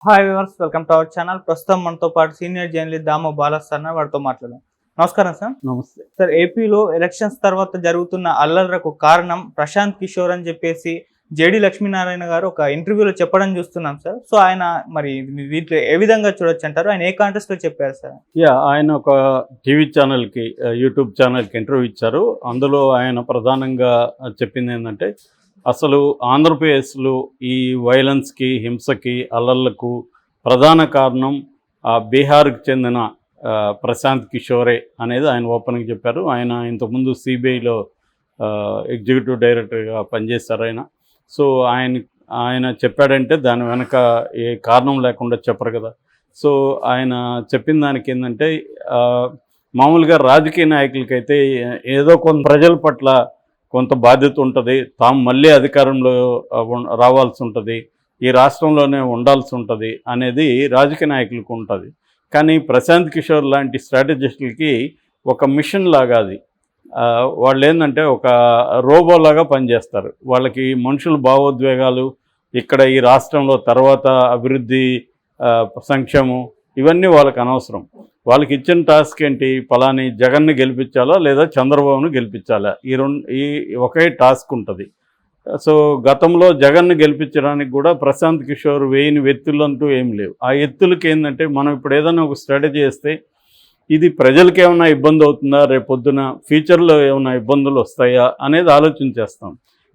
Hi viewers, welcome to our channel. ప్రస్తుతం మనతో పాటు సీనియర్ జర్నలిస్ట్ దామో బాలస్వామి వారితో మాట్లాడదాం. నమస్కారం సార్. నమస్తే. సార్, ఏపీలో ఎలక్షన్స్ తర్వాత జరుగుతున్న అల్లర్లకు కారణం ప్రశాంత్ కిషోర్ అని చెప్పేసి జేడి లక్ష్మీనారాయణ గారు ఒక ఇంటర్వ్యూలో చెప్పడం చూస్తున్నాం సార్. సో ఆయన మరి వీటిలో ఏ విధంగా చూడొచ్చు అంటారు? ఆయన ఏ కాంటెస్ట్ లో చెప్పారు సార్? ఆయన ఒక టీవీ ఛానల్కి, యూట్యూబ్ ఛానల్కి ఇంటర్వ్యూ ఇచ్చారు. అందులో ఆయన ప్రధానంగా చెప్పింది ఏంటంటే, అసలు ఆంధ్రప్రదేశ్లో ఈ వైలెన్స్కి, హింసకి, అల్లర్లకు ప్రధాన కారణం బీహార్కి చెందిన ప్రశాంత్ కిషోరే అనేది ఆయన ఓపెన్గా చెప్పారు. ఆయన ఇంతకుముందు సిబిఐలో ఎగ్జిక్యూటివ్ డైరెక్టర్గా పనిచేశారు ఆయన. సో ఆయన చెప్పాడంటే దాని వెనక ఏ కారణం లేకుండా చెప్పరు కదా. సో ఆయన చెప్పిన దానికి ఏంటంటే, మామూలుగా రాజకీయ నాయకులకైతే ఏదో కొంత ప్రజల పట్ల కొంత బాధ్యత ఉంటుంది, తాము మళ్ళీ అధికారంలో రావాల్సి ఉంటుంది, ఈ రాష్ట్రంలోనే ఉండాల్సి ఉంటుంది అనేది రాజకీయ నాయకులకు ఉంటుంది. కానీ ప్రశాంత్ కిషోర్ లాంటి స్ట్రాటజిస్టులకి ఒక మిషన్ లాగా అది. వాళ్ళు ఏంటంటే ఒక రోబోలాగా పనిచేస్తారు. వాళ్ళకి మనుషుల భావోద్వేగాలు, ఇక్కడ ఈ రాష్ట్రంలో తర్వాత అభివృద్ధి, సంక్షేమం ఇవన్నీ వాళ్ళకి అనవసరం. వాళ్ళకి ఇచ్చిన టాస్క్ ఏంటి? పలాని జగన్ని గెలిపించాలా లేదా చంద్రబాబును గెలిపించాలా, ఈ ఒకే టాస్క్ ఉంటుంది. సో గతంలో జగన్ను గెలిపించడానికి కూడా ప్రశాంత్ కిషోర్ వేయని ఎత్తులు అంటూ ఏం లేవు. ఆ ఎత్తులకి ఏంటంటే, మనం ఇప్పుడు ఏదైనా ఒక స్ట్రాటజీ చేస్తే ఇది ప్రజలకు ఏమైనా ఇబ్బంది అవుతుందా, రేపొద్దున ఫ్యూచర్లో ఏమైనా ఇబ్బందులు వస్తాయా అనేది ఆలోచన చేస్తాం.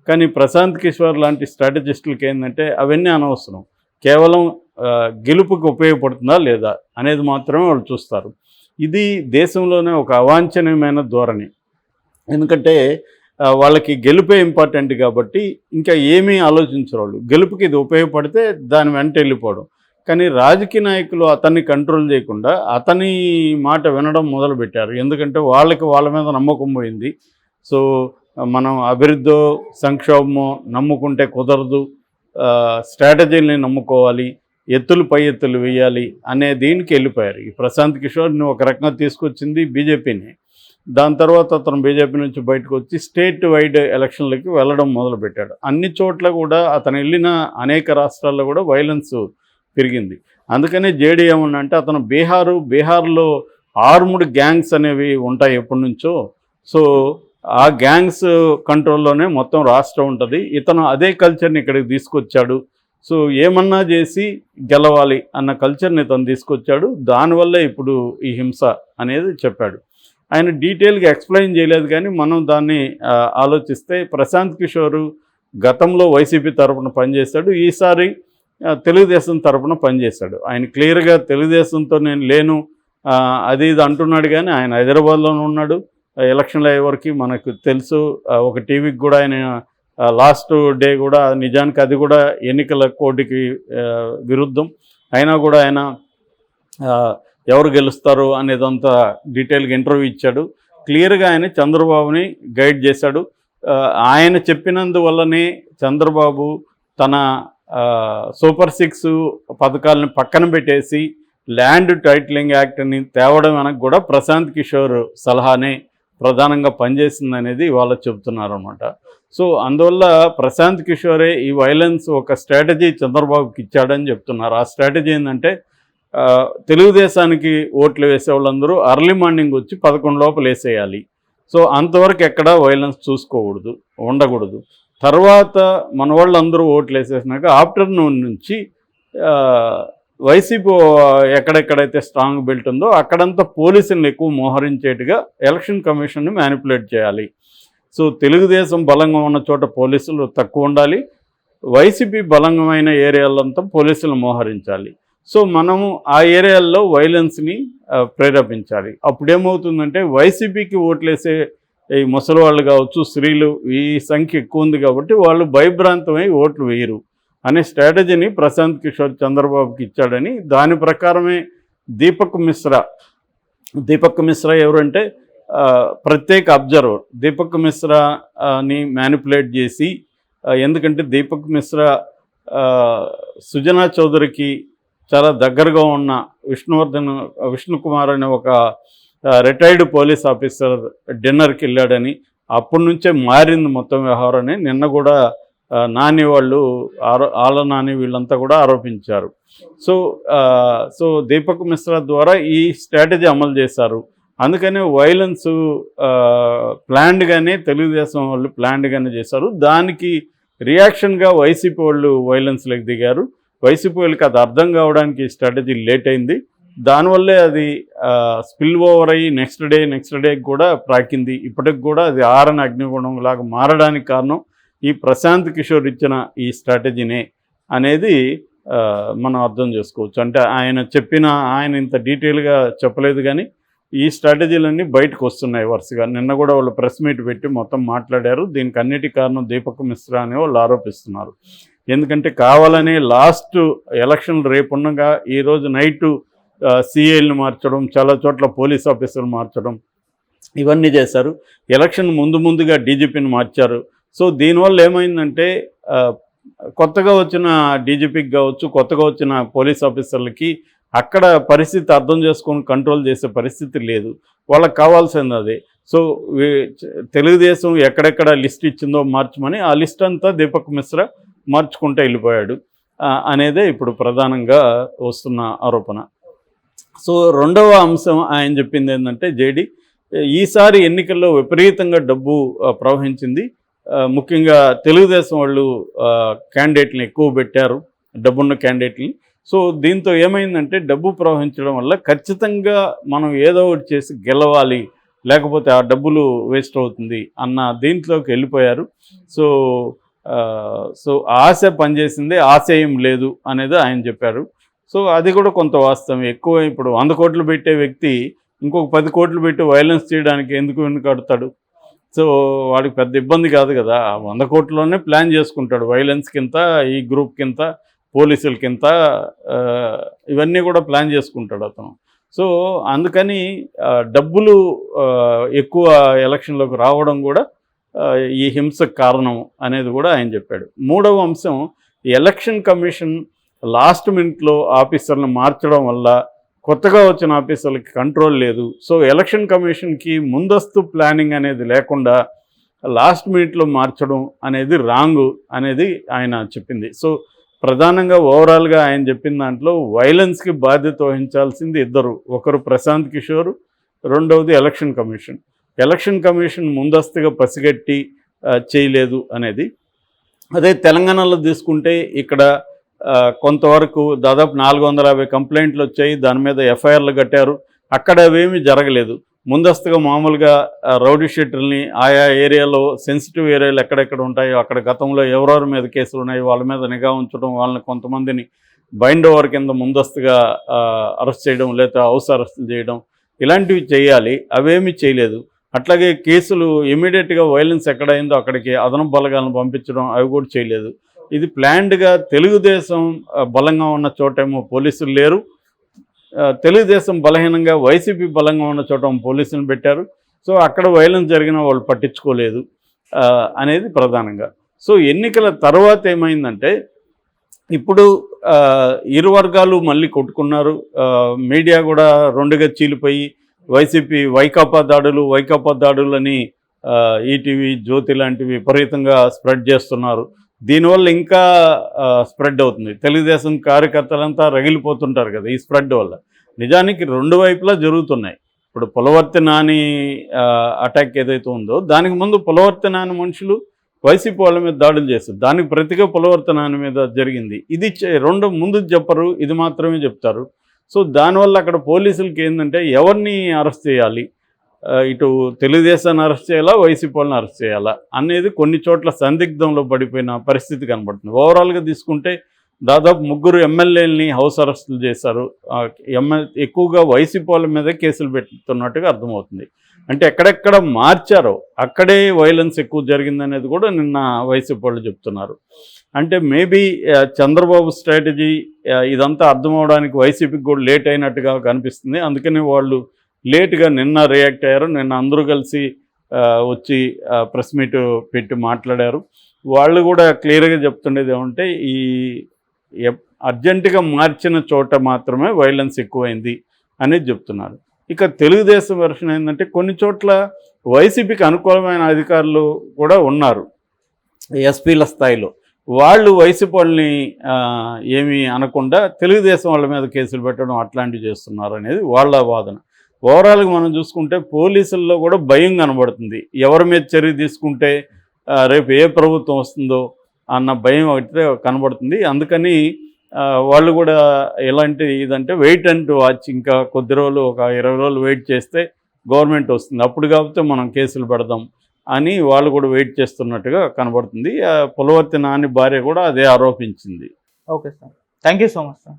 కానీ ప్రశాంత్ కిషోర్ లాంటి స్ట్రాటజిస్టులకి ఏంటంటే అవన్నీ అనవసరం. కేవలం గెలుపుకి ఉపయోగపడుతుందా లేదా అనేది మాత్రమే వాళ్ళు చూస్తారు. ఇది దేశంలోనే ఒక అవాంఛనీయమైన ధోరణి. ఎందుకంటే వాళ్ళకి గెలుపే ఇంపార్టెంట్ కాబట్టి ఇంకా ఏమీ ఆలోచించరు వాళ్ళు. గెలుపుకి ఇది ఉపయోగపడితే దాని వెంట వెళ్ళిపోవడం. కానీ రాజకీయ నాయకులు అతన్ని కంట్రోల్ చేయకుండా అతని మాట వినడం మొదలుపెట్టారు. ఎందుకంటే వాళ్ళ మీద నమ్మకం పోయింది. సో మనం అభివృద్ధో సంక్షోభమో నమ్ముకుంటే కుదరదు, స్ట్రాటజీని నమ్ముకోవాలి, ఎత్తులు పై ఎత్తులు వేయాలి అనే దీనికి వెళ్ళిపోయారు. ఈ ప్రశాంత్ కిషోర్ని ఒక రకంగా తీసుకొచ్చింది బీజేపీని. దాని తర్వాత అతను బీజేపీ నుంచి బయటకు వచ్చి స్టేట్ వైడ్ ఎలక్షన్లకి వెళ్ళడం మొదలుపెట్టాడు. అన్ని చోట్ల కూడా అతను వెళ్ళిన అనేక రాష్ట్రాల్లో కూడా వైలెన్స్ పెరిగింది. అందుకనే జేడీ ఏమన్నంటే, అతను బీహార్లో ఆర్మ్డ్ గ్యాంగ్స్ అనేవి ఉంటాయి ఎప్పటి నుంచో. సో ఆ గ్యాంగ్స్ కంట్రోల్లోనే మొత్తం రాష్ట్రం ఉంటుంది. ఇతను అదే కల్చర్ని ఇక్కడికి తీసుకొచ్చాడు. సో ఏమన్నా చేసి గెలవాలి అన్న కల్చర్ని ఇతను తీసుకొచ్చాడు. దానివల్ల ఇప్పుడు ఈ హింస అనేది చెప్పాడు. ఆయన డీటెయిల్గా ఎక్స్ప్లెయిన్ చేయలేదు. కానీ మనం దాన్ని ఆలోచిస్తే ప్రశాంత్ కిషోర్ గతంలో వైసీపీ తరఫున పనిచేశాడు, ఈసారి తెలుగుదేశం తరఫున పనిచేశాడు. ఆయన క్లియర్గా తెలుగుదేశంతో నేను లేను అది ఇది అంటున్నాడు. కానీ ఆయన హైదరాబాద్లోనే ఉన్నాడు. ఎలక్షన్లు అయ్యే వరకు మనకు తెలుసు. ఒక టీవీకి కూడా ఆయన లాస్ట్ డే కూడా నిజానికి అది కూడా ఎన్నికల కోడ్కి విరుద్ధం. అయినా కూడా ఆయన ఎవరు గెలుస్తారు అనేదంతా డీటెయిల్గా ఇంటర్వ్యూ ఇచ్చాడు. క్లియర్గా ఆయన చంద్రబాబుని గైడ్ చేశాడు. ఆయన చెప్పినందువల్లనే చంద్రబాబు తన సూపర్ 6 పథకాలను పక్కన పెట్టేసి ల్యాండ్ టైటిలింగ్ యాక్ట్ని తేవడం వెనక కూడా ప్రశాంత్ కిషోర్ సలహానే ప్రధానంగా పనిచేసిందనేది వాళ్ళు చెబుతున్నారు అన్నమాట. సో అందువల్ల ప్రశాంత్ కిషోరే ఈ వైలెన్స్ ఒక స్ట్రాటజీ చంద్రబాబుకి ఇచ్చాడని చెప్తున్నారు. ఆ స్ట్రాటజీ ఏంటంటే, తెలుగుదేశానికి ఓట్లు వేసే వాళ్ళందరూ అర్లీ మార్నింగ్ వచ్చి 11 లోపల వేసేయాలి. సో అంతవరకు ఎక్కడా వైలెన్స్ ఉండకూడదు. తర్వాత మన వాళ్ళందరూ ఓట్లు వేసేసినాక ఆఫ్టర్నూన్ నుంచి వైసీపీ ఎక్కడెక్కడైతే స్ట్రాంగ్ బెల్ట్ ఉందో అక్కడంతా పోలీసులను ఎక్కువ మోహరించేట్టుగా ఎలక్షన్ కమిషన్ని మ్యానిపులేట్ చేయాలి. సో తెలుగుదేశం బలంగా ఉన్న చోట పోలీసులు తక్కువ ఉండాలి, వైసీపీ బలంగమైన ఏరియాలంతా పోలీసులు మోహరించాలి. సో మనము ఆ ఏరియాల్లో వైలెన్స్ని ప్రేరేపించాలి. అప్పుడేమవుతుందంటే, వైసీపీకి ఓట్లేసే ఈ ముసలి వాళ్ళు కావచ్చు, స్త్రీలు, ఈ సంఖ్య ఎక్కువ ఉంది కాబట్టి వాళ్ళు భయభ్రాంతమై ఓట్లు వేయరు అనే స్ట్రాటజీని ప్రశాంత్ కిషోర్ చంద్రబాబుకి ఇచ్చాడని, దాని ప్రకారమే దీపక్ మిశ్రా ఎవరంటే ప్రత్యేక అబ్జర్వర్. దీపక్ మిశ్రాని మ్యానిపులేట్ చేసి, ఎందుకంటే దీపక్ మిశ్రా సుజనా చౌదరికి చాలా దగ్గరగా ఉన్న విష్ణుకుమార్ అనే ఒక రిటైర్డ్ పోలీస్ ఆఫీసర్ డిన్నర్కి వెళ్ళాడని, అప్పటి నుంచే మారింది మొత్తం వ్యవహారం అని నిన్న కూడా నాని వాళ్ళు ఆళ్ళ నాని వీళ్ళంతా కూడా ఆరోపించారు. సో దీపక్ మిశ్రా ద్వారా ఈ స్ట్రాటజీ అమలు చేశారు. అందుకనే వైలెన్స్ ప్లాన్డ్గానే తెలుగుదేశం వాళ్ళు ప్లాన్డ్గానే చేశారు. దానికి రియాక్షన్గా వైసీపీ వాళ్ళు వైలెన్స్లోకి దిగారు. వైసీపీ వాళ్ళకి అది అర్థం కావడానికి స్ట్రాటజీ లేట్ అయింది. దానివల్లే అది స్పిల్ ఓవర్ అయ్యి నెక్స్ట్ డే కూడా ప్రాకింది. ఇప్పటికి కూడా అది ఆరని అగ్నిగుణం లాగా మారడానికి కారణం ఈ ప్రశాంత్ కిషోర్ ఇచ్చిన ఈ స్ట్రాటజీనే అనేది మనం అర్థం చేసుకోవచ్చు. అంటే ఆయన ఇంత డీటెయిల్గా చెప్పలేదు, కానీ ఈ స్ట్రాటజీలన్నీ బయటకు వస్తున్నాయి వరుసగా. నిన్న కూడా వాళ్ళు ప్రెస్ మీట్ పెట్టి మొత్తం మాట్లాడారు. దీనికి అన్నిటి కారణం దీపక్ మిశ్రా అని వాళ్ళు ఆరోపిస్తున్నారు. ఎందుకంటే కావాలని లాస్ట్ ఎలక్షన్ రేపుండగా ఈరోజు నైటు సిఐల్ని మార్చడం, చాలా చోట్ల పోలీస్ ఆఫీసర్లు మార్చడం, ఇవన్నీ చేశారు. ఎలక్షన్ ముందుగా డీజీపీని మార్చారు. సో దీనివల్ల ఏమైందంటే కొత్తగా వచ్చిన డీజీపీకి కావచ్చు, కొత్తగా వచ్చిన పోలీస్ ఆఫీసర్లకి అక్కడ పరిస్థితి అర్థం చేసుకొని కంట్రోల్ చేసే పరిస్థితి లేదు. వాళ్ళకి కావాల్సింది అదే. సో తెలుగుదేశం ఎక్కడెక్కడ లిస్ట్ ఇచ్చిందో మార్చమని ఆ లిస్ట్ అంతా దీపక్ మిశ్రా మార్చుకుంటూ వెళ్ళిపోయాడు అనేదే ఇప్పుడు ప్రధానంగా వస్తున్న ఆరోపణ. సో రెండవ అంశం ఆయన చెప్పింది ఏంటంటే జేడీ ఈసారి ఎన్నికల్లో విపరీతంగా డబ్బు ప్రవహించింది. ముఖ్యంగా తెలుగుదేశం వాళ్ళు క్యాండిడేట్ని ఎక్కువ పెట్టారు, డబ్బున్న క్యాండిడేట్ని. సో దీంతో ఏమైందంటే డబ్బు ప్రవహించడం వల్ల ఖచ్చితంగా మనం ఏదో ఒకటి చేసి గెలవాలి, లేకపోతే ఆ డబ్బులు వేస్ట్ అవుతుంది అన్న దీంట్లోకి వెళ్ళిపోయారు. సో ఆశ పనిచేసింది, ఆశయం లేదు అనేది ఆయన చెప్పారు. సో అది కూడా కొంత వాస్తవం. ఎక్కువ ఇప్పుడు 100 కోట్లు పెట్టే వ్యక్తి ఇంకొక 10 కోట్లు పెట్టి వైలెన్స్ చేయడానికి ఎందుకు వెనుకాడుతాడు? సో వాడికి పెద్ద ఇబ్బంది కాదు కదా. 100 కోట్లలోనే ప్లాన్ చేసుకుంటాడు. వైలెన్స్ కింద, ఈ గ్రూప్ కింద, పోలీసుల కింద, ఇవన్నీ కూడా ప్లాన్ చేసుకుంటాడు అతను. సో అందుకని డబ్బులు ఎక్కువ ఎలక్షన్లోకి రావడం కూడా ఈ హింసకు కారణం అనేది కూడా ఆయన చెప్పాడు. మూడవ అంశం, ఎలక్షన్ కమిషన్ లాస్ట్ మినిట్లో ఆఫీసర్లను మార్చడం వల్ల కొత్తగా వచ్చిన ఆఫీసర్లకి కంట్రోల్ లేదు. సో ఎలక్షన్ కమిషన్కి ముందస్తు ప్లానింగ్ అనేది లేకుండా లాస్ట్ మినిట్లో మార్చడం అనేది రాంగు అనేది ఆయన చెప్పింది. సో ప్రధానంగా ఓవరాల్గా ఆయన చెప్పిన దాంట్లో వైలెన్స్కి బాధ్యత వహించాల్సింది ఇద్దరు. ఒకరు ప్రశాంత్ కిషోర్, రెండవది ఎలక్షన్ కమిషన్ ముందస్తుగా పసిగట్టి చేయలేదు అనేది. అదే తెలంగాణలో తీసుకుంటే ఇక్కడ కొంతవరకు దాదాపు 450 కంప్లైంట్లు వచ్చాయి. దాని మీద ఎఫ్ఐఆర్లు కట్టారు. అక్కడ అవేమీ జరగలేదు. ముందస్తుగా మామూలుగా రౌడీ షీటర్ని ఆయా ఏరియాలో, సెన్సిటివ్ ఏరియాలు ఎక్కడెక్కడ ఉంటాయో అక్కడ గతంలో ఎవరెవరి మీద కేసులు ఉన్నాయో వాళ్ళ మీద నిఘా ఉంచడం, వాళ్ళని కొంతమందిని బైండ్ ఓవర్ కింద ముందస్తుగా అరెస్ట్ చేయడం, లేదా హౌస్ అరెస్టులు చేయడం, ఇలాంటివి చేయాలి. అవేమీ చేయలేదు. అట్లాగే కేసులు ఇమీడియట్గా వైలెన్స్ ఎక్కడైందో అక్కడికి అదనపు బలగాలను పంపించడం, అవి కూడా చేయలేదు. ఇది ప్లాన్డ్గా తెలుగుదేశం బలంగా ఉన్న చోటేమో పోలీసులు లేరు, తెలుగుదేశం బలహీనంగా వైసీపీ బలంగా ఉన్న చోట పోలీసులను పెట్టారు. సో అక్కడ వైలెన్స్ జరిగిన వాళ్ళు పట్టించుకోలేదు అనేది ప్రధానంగా. సో ఎన్నికల తర్వాత ఏమైందంటే ఇప్పుడు ఇరు వర్గాలు మళ్ళీ కొట్టుకున్నారు. మీడియా కూడా రెండుగా చీలిపోయి వైసీపీ వైకాపా దాడులు అని ఈటీవీ, జ్యోతి లాంటివి విపరీతంగా స్ప్రెడ్ చేస్తున్నారు. దీనివల్ల ఇంకా స్ప్రెడ్ అవుతుంది. తెలుగుదేశం కార్యకర్తలంతా రగిలిపోతుంటారు కదా ఈ స్ప్రెడ్ వల్ల. నిజానికి రెండు వైపులా జరుగుతున్నాయి. ఇప్పుడు పులవర్తి నాని అటాక్ ఏదైతే ఉందో దానికి ముందు పులవర్తి నాని మనుషులు వైసీపీ వాళ్ళ మీద దాడులు చేస్తారు. దానికి ప్రతిగా పులవర్తి నాని మీద జరిగింది. ఇది రెండు ముందు చెప్పరు, ఇది మాత్రమే చెప్తారు. సో దానివల్ల అక్కడ పోలీసులకి ఏంటంటే ఎవరిని అరెస్ట్ చేయాలి, ఇటు తెలుగుదేశాన్ని అరెస్ట్ చేయాలా, వైసీపీ వాళ్ళని అరెస్ట్ చేయాలా అనేది కొన్ని చోట్ల సందిగ్ధంలో పడిపోయిన పరిస్థితి కనబడుతుంది. ఓవరాల్గా తీసుకుంటే దాదాపు 3 ఎమ్మెల్యేలని హౌస్ అరెస్టులు చేశారు. ఎక్కువగా వైసీపీ వాళ్ళ మీద కేసులు పెడుతున్నట్టుగా అర్థమవుతుంది. అంటే ఎక్కడెక్కడ మార్చారో అక్కడే వైలెన్స్ ఎక్కువ జరిగిందనేది కూడా నిన్న వైసీపీ వాళ్ళు చెప్తున్నారు. అంటే మేబీ చంద్రబాబు స్ట్రాటజీ ఇదంతా అర్థం అవడానికి వైసీపీకి కూడా లేట్ అయినట్టుగా కనిపిస్తుంది. అందుకని వాళ్ళు లేట్గా నిన్న రియాక్ట్ అయ్యారు. నిన్న అందరూ కలిసి వచ్చి ప్రెస్ మీట్ పెట్టి మాట్లాడారు. వాళ్ళు కూడా క్లియర్గా చెప్తుండేది ఏమంటే ఈ అర్జెంటుగా మార్చిన చోట మాత్రమే వైలెన్స్ ఎక్కువైంది అనేది చెప్తున్నారు. ఇక తెలుగుదేశం వెర్షన్ ఏంటంటే కొన్ని చోట్ల వైసీపీకి అనుకూలమైన అధికారులు కూడా ఉన్నారు ఎస్పీల స్థాయిలో. వాళ్ళు వైసీపీ వాళ్ళని ఏమీ అనకుండా తెలుగుదేశం వాళ్ళ మీద కేసులు పెట్టడం అట్లాంటివి చేస్తున్నారు అనేది వాళ్ళ వాదన. ఓవరాల్గా మనం చూసుకుంటే పోలీసుల్లో కూడా భయం కనబడుతుంది. ఎవరి మీద చర్య తీసుకుంటే రేపు ఏ ప్రభుత్వం వస్తుందో అన్న భయం అయితే కనబడుతుంది. అందుకని వాళ్ళు కూడా ఎలాంటి ఇదంటే వెయిట్ అండ్ వాచ్, ఇంకా కొద్ది రోజులు ఒక 20 రోజులు వెయిట్ చేస్తే గవర్నమెంట్ వస్తుంది, అప్పుడు కాకపోతే మనం కేసులు పెడదాం అని వాళ్ళు కూడా వెయిట్ చేస్తున్నట్టుగా కనబడుతుంది. పులవర్తి నాని భార్య కూడా అదే ఆరోపించింది. Okay sir, thank you so much sir.